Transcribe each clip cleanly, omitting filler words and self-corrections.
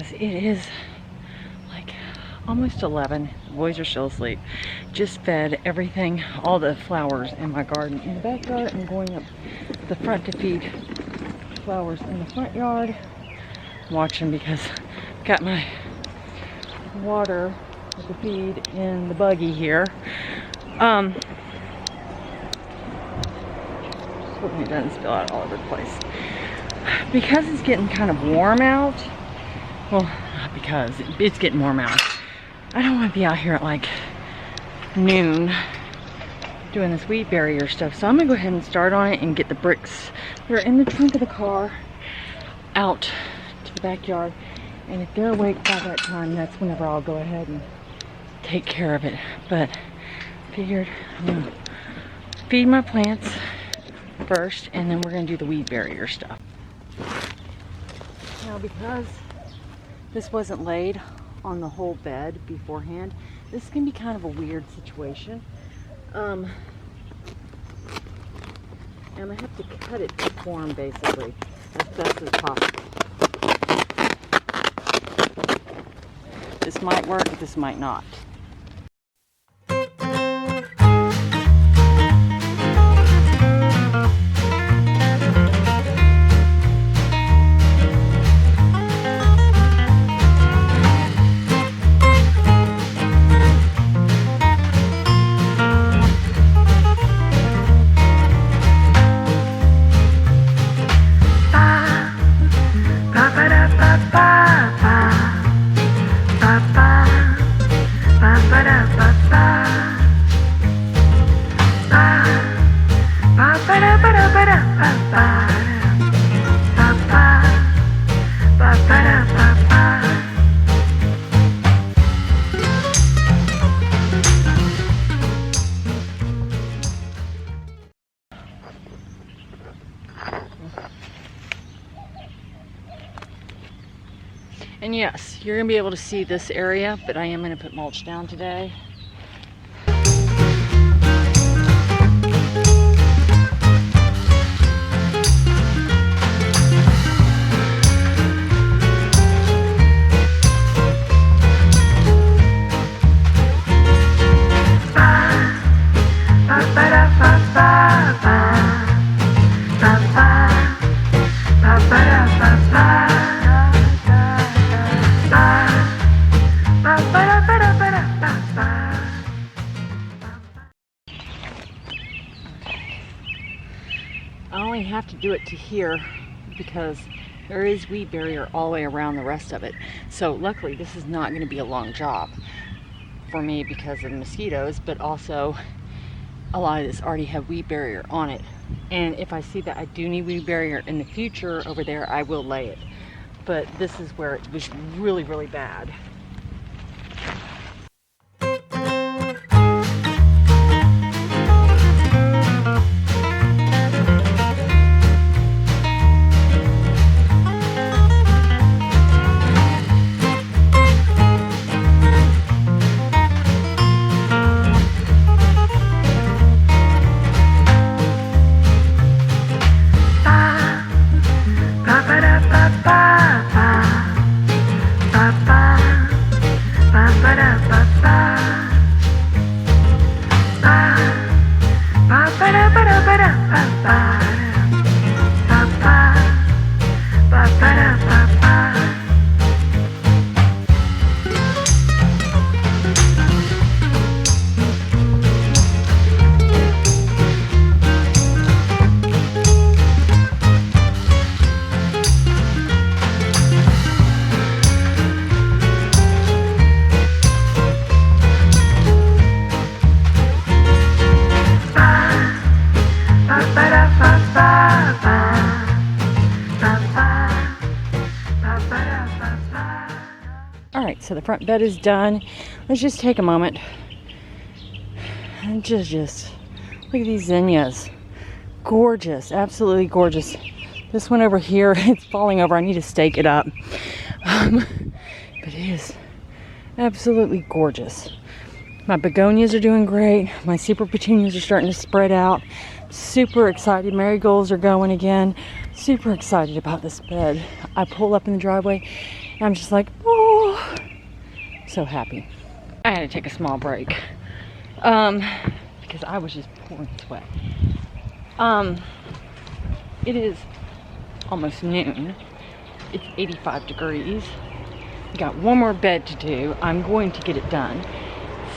guys, it is like almost 11. The boys are still asleep. Just fed everything, all the flowers in my garden. In the backyard, I'm going up the front to feed flowers in the front yard. I'm watching because I've got my water with the feed in the buggy here. Hoping it doesn't spill out all over the place. Because it's getting kind of warm out, well, not because, it's getting warm out. I don't want to be out here at like noon doing this weed barrier stuff. So I'm going to go ahead and start on it and get the bricks that are in the trunk of the car out to the backyard. And if they're awake by that time, that's whenever I'll go ahead and take care of it. But figured I'm going to feed my plants first, and then we're going to do the weed barrier stuff. Now, because this wasn't laid on the whole bed beforehand, this can be kind of a weird situation. I'm going to have to cut it to form, basically, as best as possible. This might work, this might not. And yes, you're gonna be able to see this area, but I am gonna put mulch down today. I only have to do it to here because there is weed barrier all the way around the rest of it. So luckily this is not going to be a long job for me because of the mosquitoes, but also a lot of this already have weed barrier on it. And if I see that I do need weed barrier in the future over there, I will lay it. But this is where it was really, really bad. Alright, so the front bed is done. Let's just take a moment and just look at these zinnias. Gorgeous, absolutely gorgeous. This one over here, it's falling over. I need to stake it up. But it is absolutely gorgeous. My begonias are doing great. My super petunias are starting to spread out. Super excited. Marigolds are going again. Super excited about this bed. I pull up in the driveway I'm just like, oh, so happy. I had to take a small break because I was just pouring sweat. It is almost noon. It's 85 degrees. Got one more bed to do. I'm going to get it done.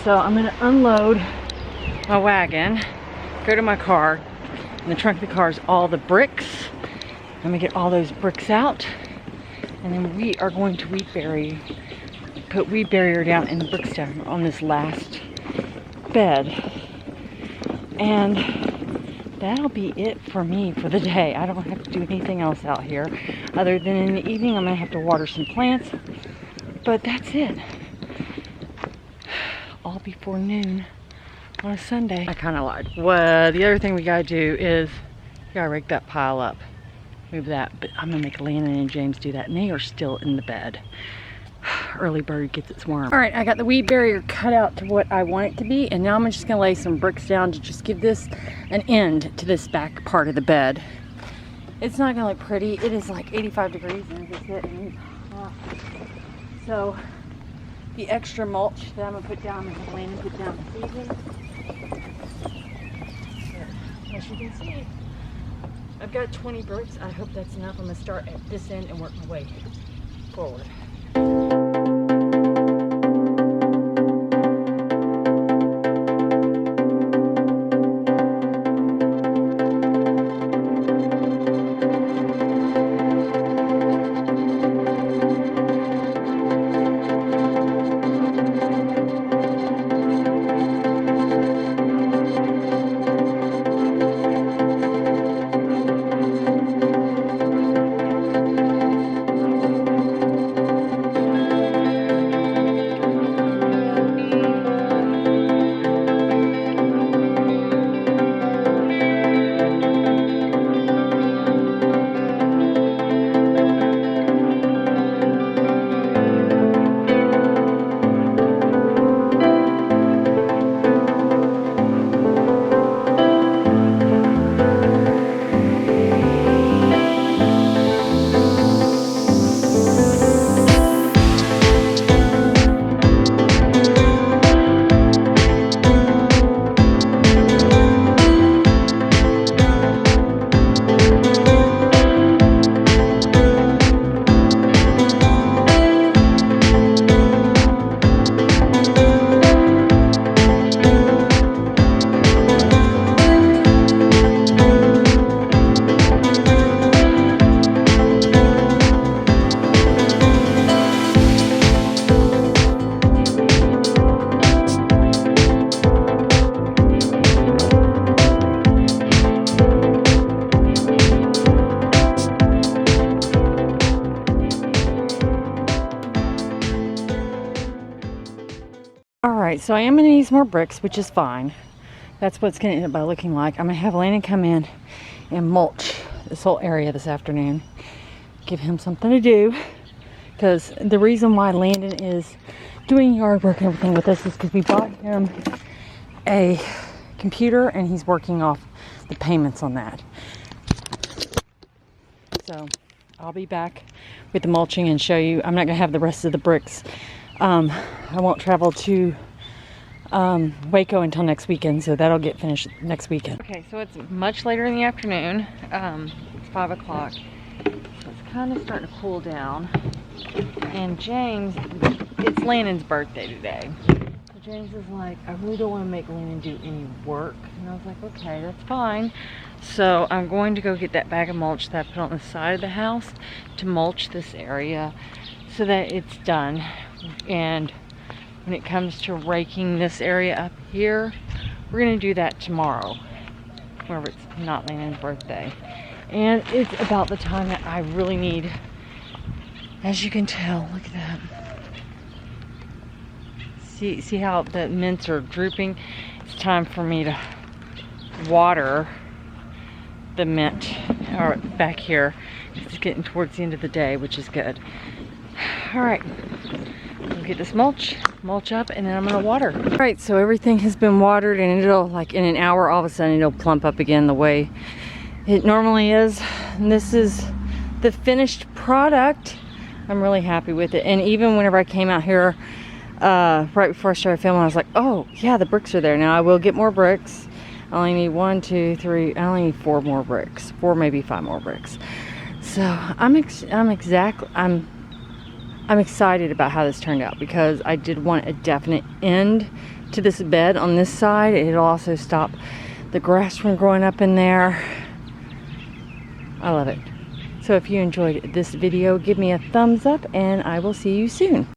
So I'm going to unload my wagon, go to my car. In the trunk of the car is all the bricks. I'm going to get all those bricks out. And then we are going to put weed barrier down and the bricks down on this last bed. And that'll be it for me for the day. I don't have to do anything else out here. Other than in the evening, I'm going to have to water some plants. But that's it. All before noon on a Sunday. I kind of lied. Well, the other thing we got to do is we got to rake that pile up. Move that. But I'm going to make Landon and James do that. And they are still in the bed. Early bird gets its worm. Alright, I got the weed barrier cut out to what I want it to be. And now I'm just going to lay some bricks down to just give this an end to this back part of the bed. It's not going to look pretty. It is like 85 degrees and it's hitting hot. So the extra mulch that I'm going to put down and Landon put down this evening. As you can see, I've got 20 bricks. I hope that's enough. I'm going to start at this end and work my way forward. Alright, so I am going to need some more bricks, which is fine. That's what it's going to end up by looking like. I'm going to have Landon come in and mulch this whole area this afternoon. Give him something to do. Because the reason why Landon is doing yard work and everything with us is because we bought him a computer and he's working off the payments on that. So I'll be back with the mulching and show you. I'm not going to have the rest of the bricks. I won't travel to Waco until next weekend, so that'll get finished next weekend. Okay, so it's much later in the afternoon. It's 5 o'clock. So it's kind of starting to cool down. And James, it's Landon's birthday today. So James is like, I really don't want to make Landon do any work. And I was like, okay, that's fine. So I'm going to go get that bag of mulch that I put on the side of the house to mulch this area so that it's done. And when it comes to raking this area up here, we're going to do that tomorrow, whenever it's not Landon's birthday. And it's about the time that I really need, as you can tell, look at that. See how the mints are drooping? It's time for me to water the mint back here. It's getting towards the end of the day, which is good. Alright, we'll get this mulch up, and then I'm going to water. Alright, so everything has been watered, and it'll, like in an hour, all of a sudden it'll plump up again the way it normally is. And this is the finished product. I'm really happy with it. And even whenever I came out here right before I started filming, I was like, oh yeah, the bricks are there. Now I will get more bricks. I only need 1, 2, 3, I only need 4 more bricks. 4, maybe 5 more bricks. So I'm excited about how this turned out, because I did want a definite end to this bed on this side. It'll also stop the grass from growing up in there. I love it. So if you enjoyed this video, give me a thumbs up and I will see you soon.